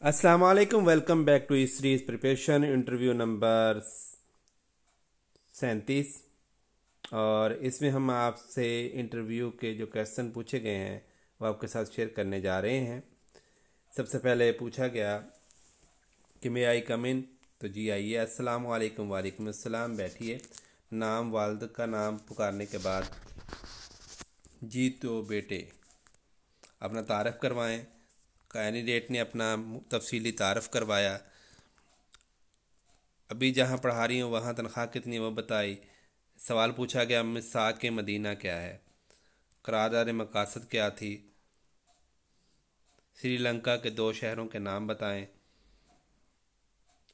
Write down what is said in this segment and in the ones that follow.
अस्सलाम वालेकुम। Welcome back to इस सीरीज प्रिपरेशन इंटरव्यू नंबर 37। और इसमें हम आपसे इंटरव्यू के जो क्वेश्चन पूछे गए हैं वो आपके साथ शेयर करने जा रहे हैं। सबसे पहले पूछा गया कि मे आई कम इन, तो जी आइए। अस्सलाम वालेकुम। वालेकुम अस्सलाम, बैठिए। नाम, वालिद का नाम पुकारने के बाद जी तो बेटे अपना तारफ़ करवाएं। कैंडिडेट ने अपना तफसीली तारफ़ करवाया। अभी जहाँ पढ़ा रही हूँ वहाँ तनख्वाह कितनी वो बताई। सवाल पूछा गया मिसाक मदीना क्या है, करारदाद मकासद क्या थी, श्रीलंका के 2 शहरों के नाम बताएं,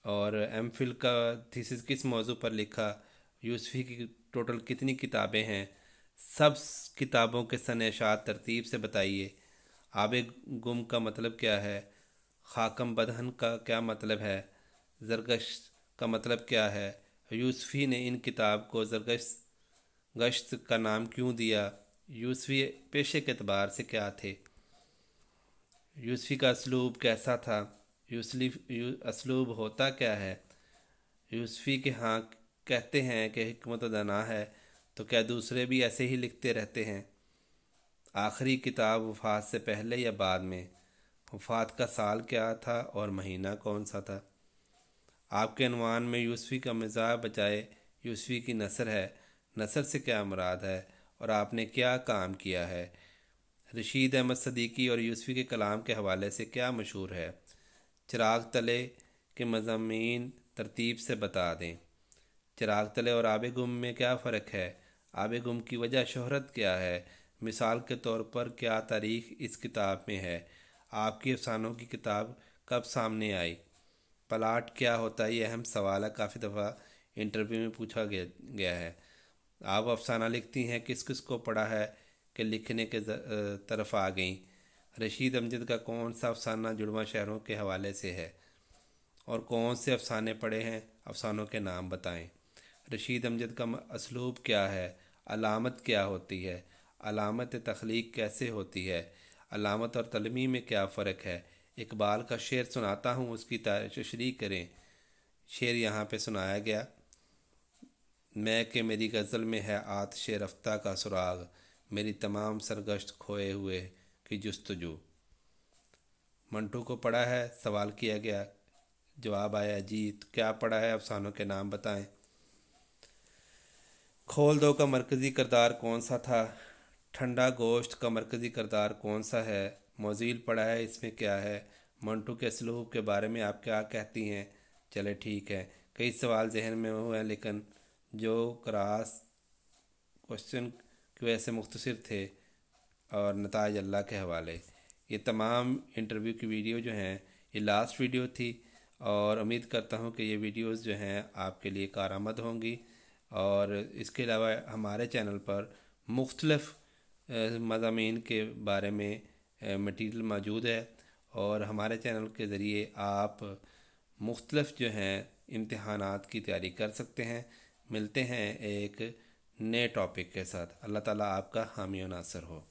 और एमफिल का थीसिस किस मौजू पर लिखा, यूसुफी की टोटल कितनी किताबें हैं, सब किताबों के सनेशात तरतीब से बताइए। आबे गुम का मतलब क्या है, खाकम बदहन का क्या मतलब है, जरगश का मतलब क्या है, यूसुफी ने इन किताब को जरगश गश्त का नाम क्यों दिया, यूसुफी पेशे के एतबार से क्या थे, यूसुफी का असलूब कैसा था, असलूब होता क्या है, यूसुफी के हाँ कहते हैं कि हिकमत दना है, तो क्या दूसरे भी ऐसे ही लिखते रहते हैं, आखिरी किताब वफ़ात से पहले या बाद में, वफ़ात का साल क्या था और महीना कौन सा था, आपके अनवान में यूसुफी का मिजाज बजाय यूसुफी की नसर है, नसर से क्या मुराद है और आपने क्या काम किया है, रशीद अहमद सदीकी और यूसुफी के कलाम के हवाले से क्या मशहूर है, चिराग तले के मज़ामीन तरतीब से बता दें। चिराग तले और आबे गुम में क्या फ़र्क है, आबे गुम की वजह शोहरत क्या है, मिसाल के तौर पर क्या तारीख इस किताब में है, आपकी अफसानों की किताब कब सामने आई, प्लाट क्या होता है। ये अहम सवाल है, काफ़ी दफ़ा इंटरव्यू में पूछा गया है। आप अफसाना लिखती हैं, किस किस को पढ़ा है कि लिखने के तरफ आ गई। रशीद अमजद का कौन सा अफसाना जुड़वा शहरों के हवाले से है और कौन से अफसाने पढ़े हैं, अफसानों के नाम बताएं। रशीद अमजद का असलूब क्या है, अलामत क्या होती है, अलामत तख्लीक कैसे होती है, अलामत और तलमी में क्या फ़र्क है। इकबाल का शेर सुनाता हूँ, उसकी तशरीह करें। शेर यहाँ पे सुनाया गया, मैं कि मेरी गज़ल में है आतिश रफ्ता का सुराग, मेरी तमाम सरगश्त खोए हुए की जुस्तजू। मंटू को पढ़ा है, सवाल किया गया, जवाब आया जी। तो क्या पढ़ा है, अफसानों के नाम बताएं। खोल दो का मरकज़ी किरदार कौन सा था, ठंडा गोश्त का मरकज़ी किरदार कौन सा है, मोज़ील पढ़ा है, इसमें क्या है, मंटू के असलूब के बारे में आप क्या कहती हैं। चले ठीक है, कई सवाल जहन में हुए हैं लेकिन जो क्रॉस क्वेश्चन की वजह से मुख्तसर थे, और नताज अल्लाह के हवाले। ये तमाम इंटरव्यू की वीडियो जो हैं ये लास्ट वीडियो थी, और उम्मीद करता हूँ कि ये वीडियोस जो हैं आपके लिए कारआमद होंगी। और इसके अलावा हमारे चैनल पर मुख्तलिफ़ मज़ामीन के बारे में मटीरियल मौजूद है, और हमारे चैनल के ज़रिए आप मुख्तलिफ़ जो हैं इम्तिहानात की तैयारी कर सकते हैं। मिलते हैं एक नए टॉपिक के साथ। अल्लाह ताला आपका हामी और नासर हो।